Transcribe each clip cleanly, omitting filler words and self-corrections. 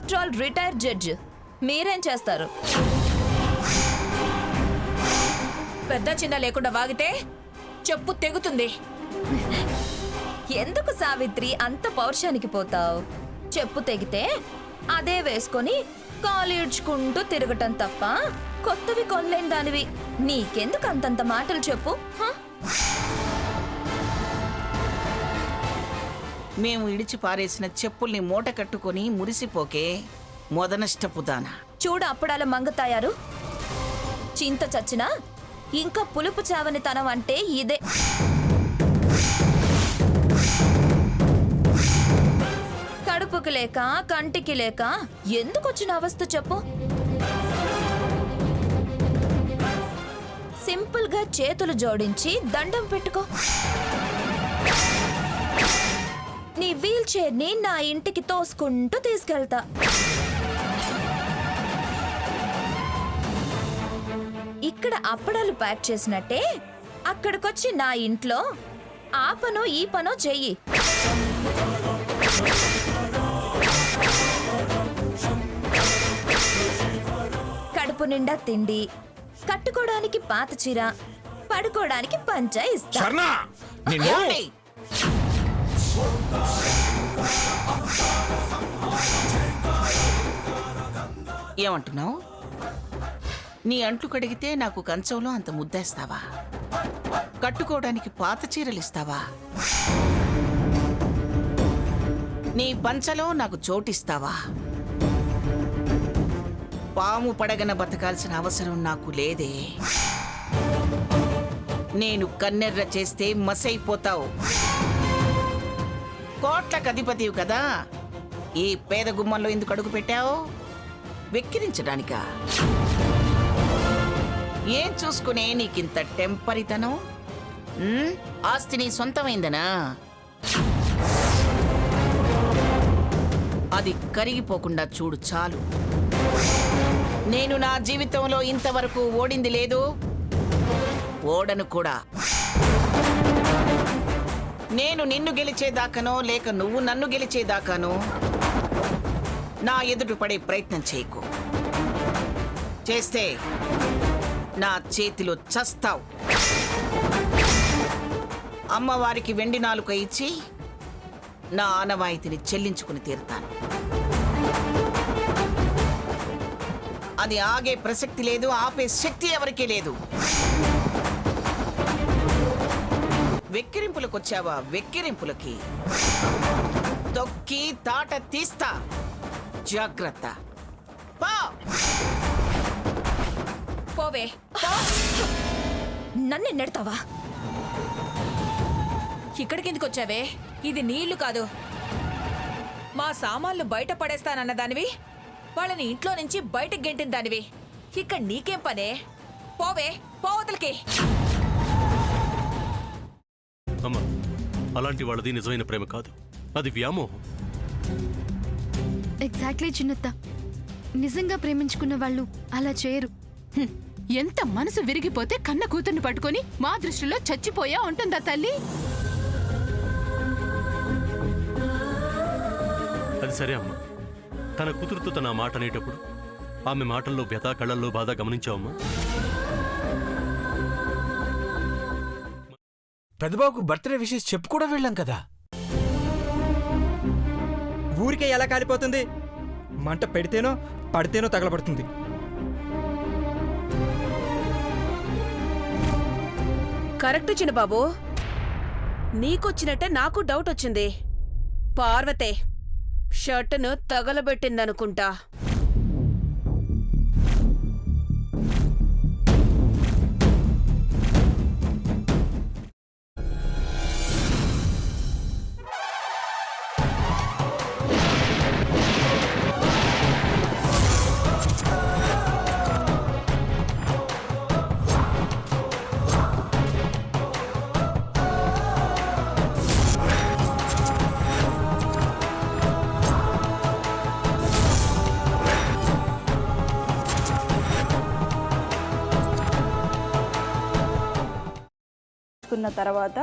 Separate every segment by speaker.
Speaker 1: After all retired judge, మీరేం చేస్తారు?
Speaker 2: పెద్ద చిన్న లేకుండా వాగితే చెప్పు తెగుతుంది.
Speaker 1: ఎందుకు సావిత్రి అంత పౌరుషానికి పోతావు? చెప్పు తెగితే అదే వేసుకొని కాలు ఈడ్చుకుంటూ తిరగటం తప్ప కొత్తవి కొనలేని దానివి. నీకెందుకు అంతంత మాటలు చెప్పు?
Speaker 3: మేము ఇడిచి పారేసిన చెప్పుల్ని మూట కట్టుకొని మురిసిపోకే మొదనష్టపుదానా.
Speaker 1: చూడు అప్పుడాల మంగతాయారు, చింత చచ్చినా ఇంకా పులుపు చావని తనం అంటే ఇదే. కడుపుకి లేక కంటికి లేక ఎందుకొచ్చిన అవస్థ చెప్పు? సింపుల్ గా చేతులు జోడించి దండం పెట్టుకో. నీ వీల్ చైర్ ని నా ఇంటికి తోసుకుంటూ తీసుకెళ్తా. ఇక్కడ అప్పడాలు ప్యాక్ చేసినట్టే అక్కడికొచ్చి నా ఇంట్లో ఆ పనో ఈ పనో చెయ్యి. కడుపు నిండా తిండి, కట్టుకోవడానికి పాత చీర, పడుకోవడానికి పంచా ఇస్తా.
Speaker 3: ఏమండి? ఏమంటున్నావు? నీ అంట్లు కడిగితే నాకు కంచంలో అంత ముద్దేస్తావా? కట్టుకోవడానికి పాత చీరలిస్తావా? నీ పంచలో నాకు చోటిస్తావా? పాము పడగన బతకాల్సిన అవసరం నాకు లేదే. నేను కన్నెర్ర చేస్తే మసైపోతావు. కోట్లకు అధిపతివి కదా, ఈ పేద గుమ్మంలో ఎందుకు అడుగు పెట్టావు? వెక్కిరించడానికా? ఏం చూసుకునే నీకింత టెంపరితనం? ఆస్తి నీ సొంతమైందనా? అది కరిగిపోకుండా చూడు చాలు. నేను నా జీవితంలో ఇంతవరకు ఓడింది లేదు, ఓడను కూడా. నేను నిన్ను గెలిచేదాకానో లేక నువ్వు నన్ను గెలిచేదాకానో నా ఎదుట పడే ప్రయత్నం చేయకు. చేస్తే నా చేతిలో చస్తావు. అమ్మవారికి వెండి నాలుక ఇచ్చి నా ఆనవాయితీని చెల్లించుకుని తీరుతాను. అది ఆగే ప్రసక్తి లేదు, ఆపే శక్తి ఎవరికీ లేదు. వెక్కిరింపులకు వచ్చావా? వెక్కిరింపులకి తొక్కి తాట తీస్తా. జాగ్రత్త.
Speaker 2: పోవే.
Speaker 1: నన్ను నెడతావా?
Speaker 2: ఇక్కడికి ఎందుకు వచ్చావే? ఇది నీళ్లు కాదు. మా సామాన్లు బయట పడేస్తానన్న దానివి, వాళ్ళని ఇంట్లో నుంచి బయటకు గెంటిన దానివి. ఇక్కడ నీకేం పనే? పోవే, పోవతలకి.
Speaker 4: అమ్మా, అలాంటి వాళ్ళది నిజమైన ప్రేమ కాదు, అది వ్యామోహం.
Speaker 5: ఎగ్జాక్ట్లీ చిన్నత్త, నిజంగా ప్రేమించుకున్న వాళ్ళు అలా చేయరు.
Speaker 6: ఎంత మనసు విరిగిపోతే కన్న కూతుర్ని పట్టుకొని మా దృష్టిలో చచ్చిపోయా ఉంటుందా తల్లి?
Speaker 4: అది సరే అమ్మా, తన కూతురుతో తన మాట అనేటప్పుడు ఆమె మాటల్లో వ్యథ, కళ్ళల్లో బాధ గమనించావమ్మా?
Speaker 7: పెద్దబాబుకు బర్త్డే విషెస్ చెప్పు కూడా వెళ్ళాం కదా.
Speaker 8: ఊరికే ఎలా కాలిపోతుంది? మంట పెడితేనో పడితేనో తగలబడుతుంది.
Speaker 2: కరెక్ట్ చిన్నబాబు, నీకొచ్చినట్టే నాకు డౌట్ వచ్చింది. పార్వతే షర్టును తగలబెట్టిందనుకుంటా.
Speaker 9: తర్వాత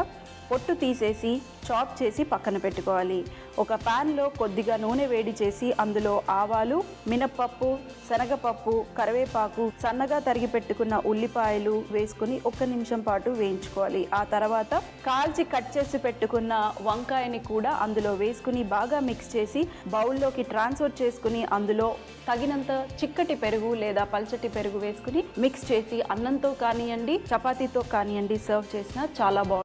Speaker 9: పొట్టు తీసేసి చాప్ చేసి పక్కన పెట్టుకోవాలి. ఒక ప్యాన్లో కొద్దిగా నూనె వేడి చేసి అందులో ఆవాలు, మినప్పప్పు, శనగపప్పు, కరివేపాకు, సన్నగా తరిగి పెట్టుకున్న ఉల్లిపాయలు వేసుకుని 1 నిమిషం పాటు వేయించుకోవాలి. ఆ తర్వాత కాల్చి కట్ చేసి పెట్టుకున్న వంకాయని కూడా అందులో వేసుకుని బాగా మిక్స్ చేసి బౌల్లోకి ట్రాన్స్ఫర్ చేసుకుని అందులో తగినంత చిక్కటి పెరుగు లేదా పల్చటి పెరుగు వేసుకుని మిక్స్ చేసి అన్నంతో కానివ్వండి, చపాతీతో కానివ్వండి సర్వ్ చేసినా చాలా బాగుంటుంది.